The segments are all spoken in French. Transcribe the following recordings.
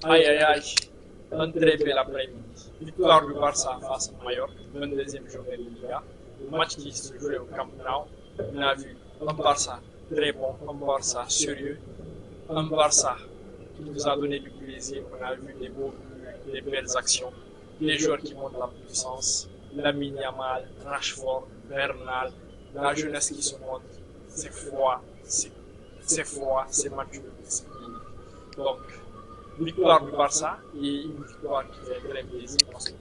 Aïe aïe aïe, un très bel après-midi. Victoire du Barça face à Mallorca, 22e journée de Liga. Le match qui se jouait au Camp Nou. On a vu un Barça très bon, un Barça sérieux, un Barça qui nous a donné du plaisir. On a vu des beaux buts, des belles actions, des joueurs qui montent la puissance, Lamine Yamal, Rashford, Bernal, la jeunesse qui se monte. C'est froid, c'est mature, c'est unique. Donc, victoire du Barça et une victoire qui fait très plaisir parce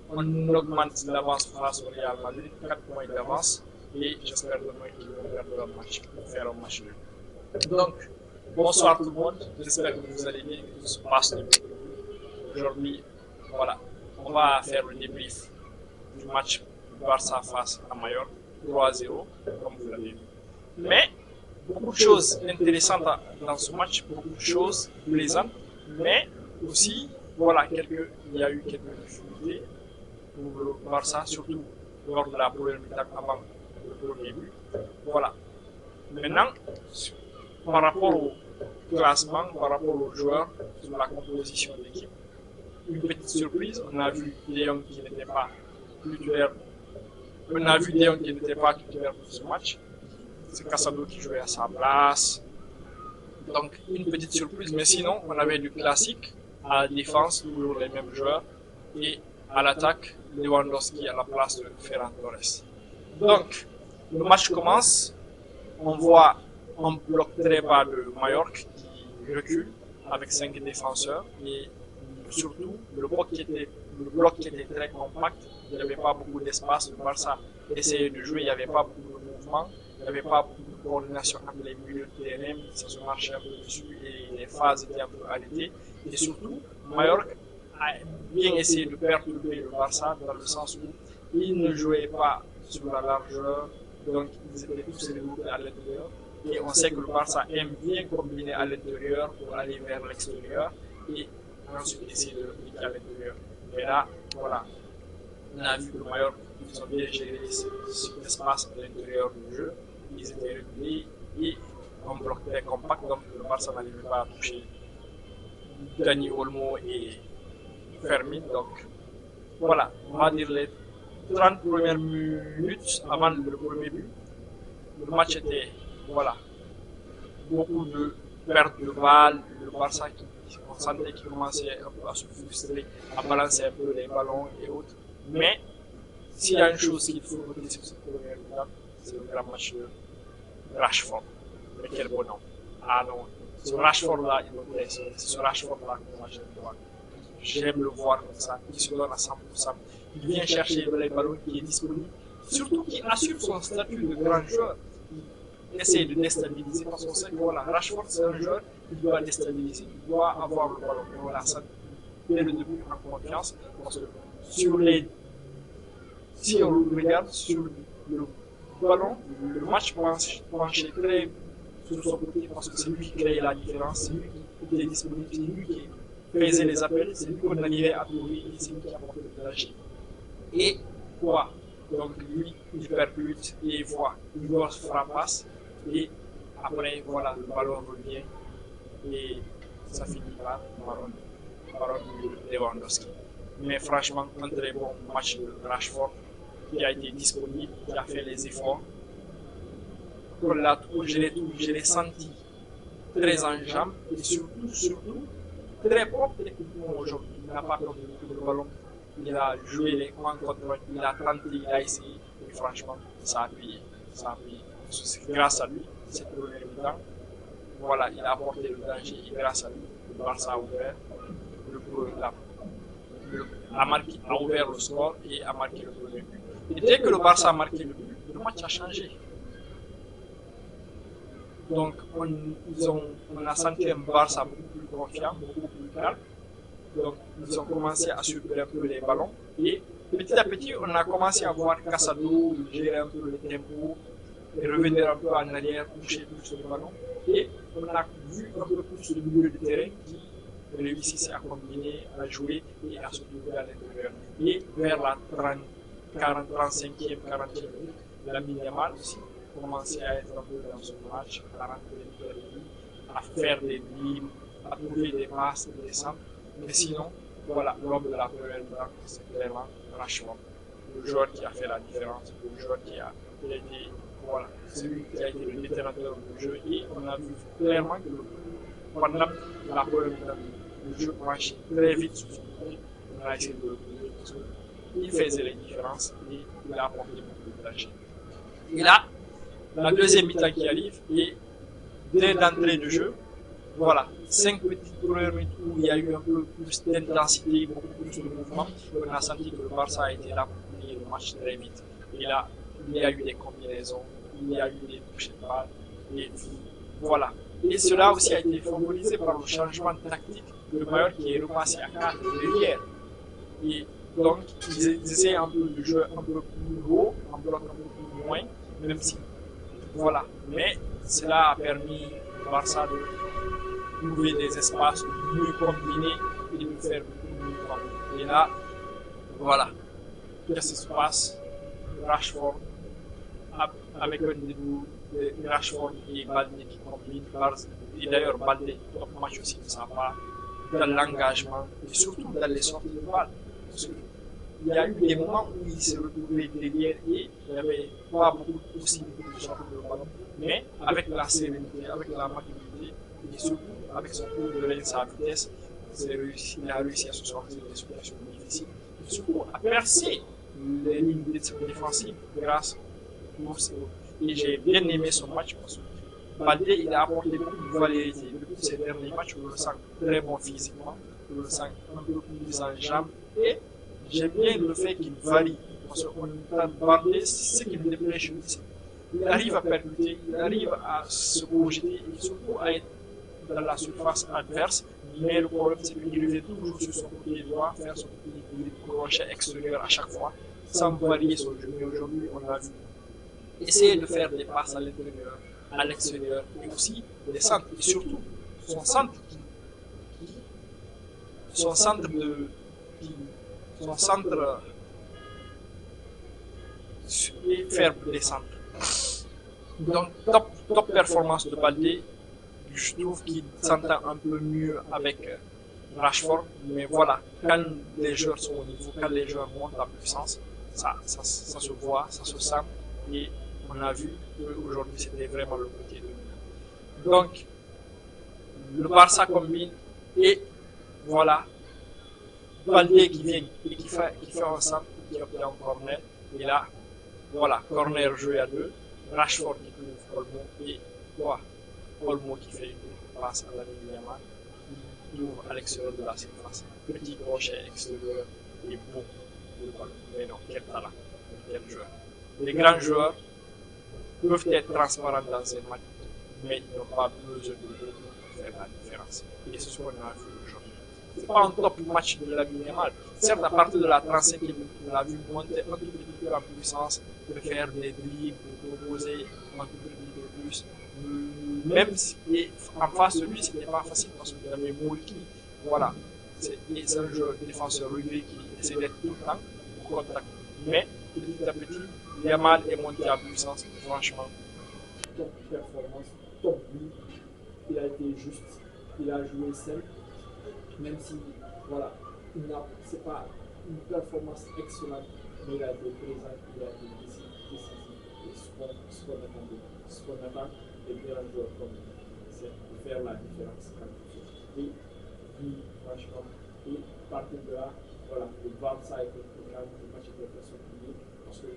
qu'on augmente l'avance face au Real Madrid, 4 points d'avance et j'espère demain qu'ils vont perdre le match pour faire un match nul. Donc, bonsoir tout le monde, j'espère que vous allez bien et que tout se passe bien. Aujourd'hui, voilà, on va faire le débrief du match du Barça face à Mallorca, 3-0, comme vous l'avez vu. Mais, beaucoup de choses intéressantes dans ce match, beaucoup de choses plaisantes, mais aussi, voilà, il y a eu quelques difficultés pour le Barça, surtout lors de la première mi-temps avant le premier but. Voilà. Maintenant, par rapport au classement, par rapport aux joueurs, sur la composition de l'équipe, une petite surprise, on a vu De Jong qui n'était pas titulaire. On a vu De Jong qui n'était pas titulaire pour ce match. C'est Casado qui jouait à sa place. Donc une petite surprise, mais sinon on avait du classique. À la défense, toujours les mêmes joueurs. Et à l'attaque, Lewandowski à la place de Ferran Torres. Donc, le match commence. On voit un bloc très bas de Mallorca qui recule avec 5 défenseurs. Et surtout, le bloc qui était très compact. Il n'y avait pas beaucoup d'espace. Le Barça essayait de jouer, il n'y avait pas beaucoup de mouvement. Il n'y avait pas beaucoup de coordination entre les milieux de terrain, ça se marchait un peu dessus et les phases étaient un peu arrêtées. Et surtout, Mallorca a bien essayé de perturber le Barça dans le sens où ils ne jouaient pas sur la largeur, donc ils étaient tous regroupés à l'intérieur. Et on sait que le Barça aime bien combiner à l'intérieur pour aller vers l'extérieur et ensuite essayer de repliquer à l'intérieur. Et là, voilà, on a vu que le Mallorca, ils ont bien géré cet espace à l'intérieur du jeu. Ils étaient reculés et un bloc très compact, donc le Barça n'arrivait pas à toucher Dani Olmo et Fermin. Donc voilà, on va dire les 30 premières minutes avant le premier but. Le match était, voilà, beaucoup de pertes de balles, le Barça on sentait qu'il commençait un peu à se frustrer, à balancer un peu les ballons et autres. Mais s'il y a une chose qu'il faut noter sur cette première étape, c'est le grand match de Rashford. Mais quel bonhomme. Ah non, ce Rashford-là, il me plaît. C'est ce Rashford-là que moi j'aime voir. J'aime le voir comme ça. Il se donne à 100%. Il vient chercher les ballons qui est disponible. Surtout qu'il assure son statut de grand joueur. Il essaie de déstabiliser parce qu'on sait que voilà, Rashford c'est un joueur qui doit déstabiliser, il doit avoir le ballon. Et voilà, ça dès le début en confiance. Parce que si on regarde sur le ballon, le match penchait très sur son côté parce que c'est lui qui créait la différence, c'est lui qui était disponible, c'est lui qui faisait les appels, c'est lui qu'on arrivait à trouver et c'est lui qui apportait le danger. Et quoi? Donc lui, il percute et il voit, il doit se frappasse et après, voilà, le ballon revient et ça finit par baron de Lewandowski. Mais franchement, un très bon match de Rashford qui a été disponible, qui a fait les efforts. Je l'ai senti très en jambes et surtout très propre techniquement aujourd'hui. Il n'a pas perdu beaucoup de ballons. Il a joué les coins contre, il a tenté, il a essayé. Et franchement, ça a payé. C'est grâce à lui, cette première mi-temps. Voilà, il a apporté le danger et grâce à lui, le Barça a ouvert a ouvert le score et a marqué le premier but. Et dès que le Barça a marqué le but, le match a changé. Donc on a senti un Barça beaucoup plus confiant, beaucoup plus calme. Donc ils ont commencé à surprendre un peu les ballons. Et petit à petit, on a commencé à voir Casado gérer un peu le tempo et revenir un peu en arrière, toucher plus le ballon. Et on a vu un peu plus le milieu de terrain qui réussissait à combiner, à jouer et à se trouver à l'intérieur. Et vers la 35e, 40e minute, Lamine Yamal aussi commençait à être un peu dans ce match, à rentrer à faire des dribbles, à trouver des passes, des centres. Mais sinon, voilà, l'homme de la première mi-temps, c'est clairement Rashford. Le joueur qui a fait la différence, le joueur qui a été, voilà, celui qui a été le détonateur du jeu. Et on a vu clairement que pendant la première mi-temps, le jeu marchait très vite sur son côté. On a essayé de le bouger parce qu'il faisait les différences et il a apporté beaucoup de danger. Et là, la deuxième mi-temps qui arrive, et dès l'entrée du jeu, voilà, 5 petites premières minutes où il y a eu un peu plus d'intensité, beaucoup plus de mouvement. On a senti que le Barça a été là pour plier le match très vite. Et là, il y a eu des combinaisons, il y a eu des touches de balle, et voilà. Et cela aussi a été favorisé par le changement tactique de Mallorca qui est repassé à 4 derrière. Et donc, ils essaient un peu de jouer un peu plus haut, un bloc un peu plus loin, même si, voilà. Mais cela a permis au Barça de trouver des espaces mieux combinés et de faire beaucoup mieux combiner. Et là, voilà. Qu'est-ce qui se passe? Rashford, avec un débout de Rashford et Balde qui combinent. Et d'ailleurs, Balde, top match aussi de sa part, dans l'engagement et surtout dans les sorties de balle. Parce qu'il y a eu des moments où il s'est retrouvé derrière et il n'y avait pas beaucoup de possibilités de sortir de ballon. Mais avec la sérénité, avec la maturité et surtout avec son coup de rein, sa vitesse, il a réussi à se sortir des situations difficiles. Et surtout à percer les lignes défensives grâce aux et j'ai bien aimé son match parce que Balde, il a apporté beaucoup de validité. Depuis ces derniers matchs, je le sens très bon physiquement, je le sens un peu plus en jambes et j'aime bien le fait qu'il varie. Parce qu'on entend Balde, ce qui me déplaît chez lui, il arrive à percuter, il arrive à se projeter et surtout à être dans la surface adverse. Mais le problème, c'est qu'il revient toujours sur son côté droit, faire son petit crochet extérieur à chaque fois, sans varier son jeu. Mais aujourd'hui, on l'a vu essayer de faire des passes à l'intérieur, à l'extérieur, et aussi des centres. Et surtout, son centre et faire des centres. Donc, top performance de Balde. Je trouve qu'il s'entend un peu mieux avec Rashford, mais voilà, quand les joueurs sont au niveau, quand les joueurs montent en puissance, ça se voit, ça se sent, et on a vu qu'aujourd'hui c'était vraiment le côté dominant. Donc, le Barça combine, et voilà, Balde qui vient et qui fait un centre, qui obtient un corner, et là, voilà, corner joué à deux, Rashford qui trouve Olmo, et voilà. Olmo qui fait une passe à la ligne Yamal, qui ouvre à l'extérieur de la surface. Petit crochet extérieur et bon, le ballon. Mais non, quel talent, quel joueur. Les grands joueurs peuvent être transparents dans ces matchs, mais ils n'ont pas besoin de beaucoup pour faire la différence. Et c'est ce qu'on a vu aujourd'hui. Ce n'est pas un top match de la ligne Yamal. Certes, à partir de la 35e, on l'a vu monter un tout petit peu en puissance, de faire des dribbles, de proposer un tout petit peu plus. Même si en face de lui, ce n'était pas facile parce qu'il y avait Molki. Voilà. C'est un joueur défenseur régulier qui essaie d'être tout le temps au contact. Mais petit à petit, Yamal est monté en puissance. Franchement, top performance, top but. Il a été juste, il a joué simple. Même si, voilà, c'est pas une performance excellente, mais il a été présent, il a été décisif. Et ce qu'on attend des grands joueurs comme c'est de faire la différence quand il faut. Et franchement, et à partir de là, voilà, le Barça a été programme, le match était très surpris parce que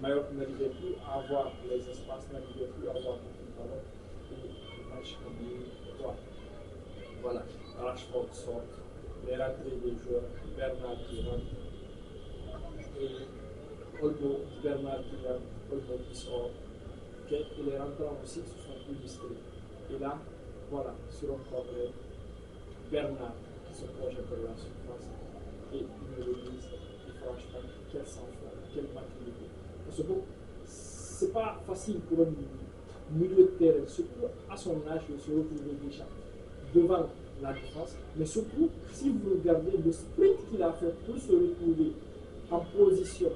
Mallorca n'arrivait plus à avoir les espaces, n'arrivait plus à avoir beaucoup de ballons. Et le match combiné, voilà, Rashford sort, les rentrées des joueurs, Bernard qui rentre, et Olmo, Bernard qui rentre, Olmo qui sort. Okay. Et les rentrants aussi se sont plus discrets. Et là, voilà, sur un corner, Bernard qui se projette vers la surface et une remise. Et franchement, quel sang-froid, quelle maturité. Parce que c'est pas facile pour un milieu de terrain, surtout à son âge, de se retrouver déjà devant la défense. Mais surtout, si vous regardez le sprint qu'il a fait pour se retrouver en position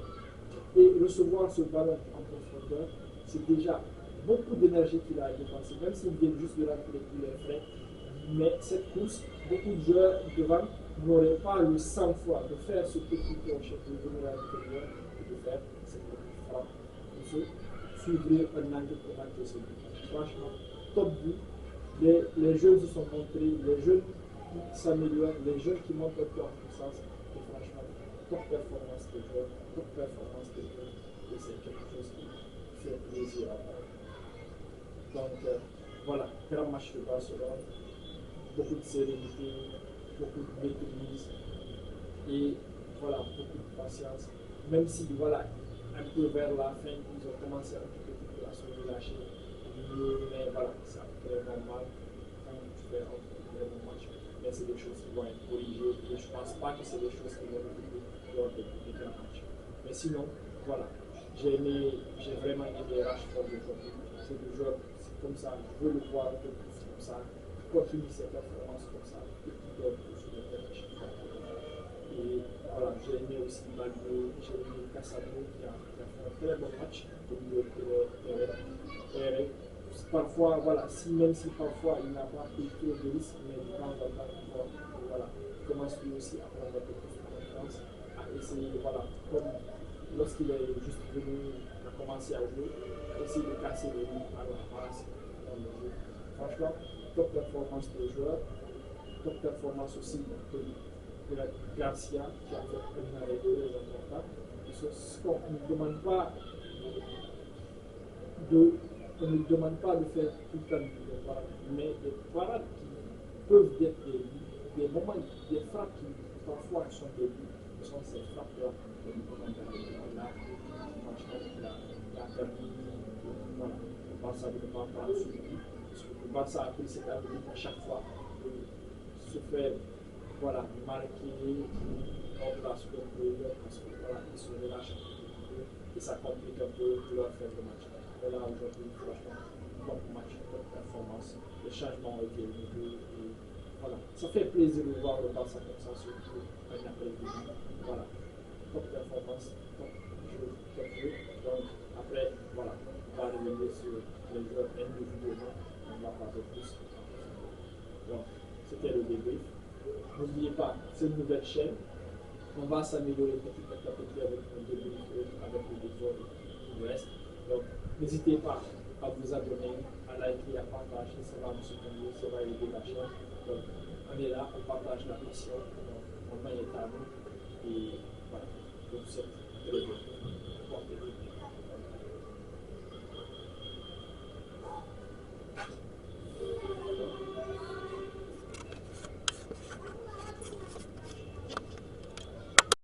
et recevoir ce ballon en profondeur, c'est déjà beaucoup d'énergie qu'il a dépensé, même s'il vient juste de rentrer tous les frais. Mais cette course, beaucoup de joueurs devant n'auraient pas le sang-froid de faire ce petit crochet, de venir à l'intérieur et de faire cette petite frappe pour se suivre un angle pour marquer ce but. Franchement, top but. Les jeunes se sont montrés, les jeunes qui s'améliorent, les jeunes qui montent un peu en puissance. Et franchement, top performance des joueurs, top performance des jeunes. Et c'est quelque chose qui fait plaisir à voir. Donc voilà, grand match de Barcelone, beaucoup de sérénité, beaucoup de maîtrise et voilà, beaucoup de patience. Même si voilà, un peu vers la fin, ils ont commencé un petit peu à se relâcher. Mais voilà, c'est très normal quand tu fais un très bon match. Mais c'est des choses qui vont être corrigées et je ne pense pas que c'est des choses qui vont revenir lors des grands matchs. Mais sinon, voilà, j'ai vraiment aimé Rashford aujourd'hui. C'est le joueur, c'est comme ça, je veux le voir un peu plus comme ça, qui continue ses performances comme ça et qui donne plus de terrain chaque fois. Et voilà, j'ai aimé aussi Balbo, j'ai aimé Cassano qui a fait un très bon match au milieu de terrain. Parfois, voilà, même si parfois il n'a pas pris trop de risques, mais de temps en temps, voilà, il commence lui aussi à prendre un peu plus de confiance, à essayer, voilà, comme lorsqu'il est juste venu, à commencer à jouer, à essayer de casser les lignes à la base dans le jeu. Franchement, top performance des joueurs, top performance aussi de la Garcia qui a fait un arrêt très important. On ne demande pas on ne demande pas de faire tout le temps des parades, mais des parades qui peuvent être des moments, des frappes qui parfois sont des buts, ce sont ces frappes-là que nous pouvons là, franchement, la permis, voilà, le Barça ne peut pas prendre ce but, parce que le Barça a pris cette habitude à chaque fois de se faire, voilà, marquer hors de la superposition, parce que voilà, ils se relâchent un peu et ça complique un peu leur faire le match. Et là, aujourd'hui, franchement, top match, top performance. Les changements ont été élevés. Et voilà, ça fait plaisir de voir le Barça comme ça, surtout un après-midi. Voilà, top performance, top jeu, top jeu. Donc, après, voilà, on va revenir sur les joueurs individuellement. On va parler plus. Donc, c'était le débrief. N'oubliez pas, c'est une nouvelle chaîne. On va s'améliorer petit à petit avec le débrief, avec le défaut et tout le reste. Donc, n'hésitez pas à vous abonner, à liker, à partager, ça va nous soutenir, ça va aider la chaîne. Donc, on est là, on partage la mission, on met les tables et voilà. Donc, c'est très bien.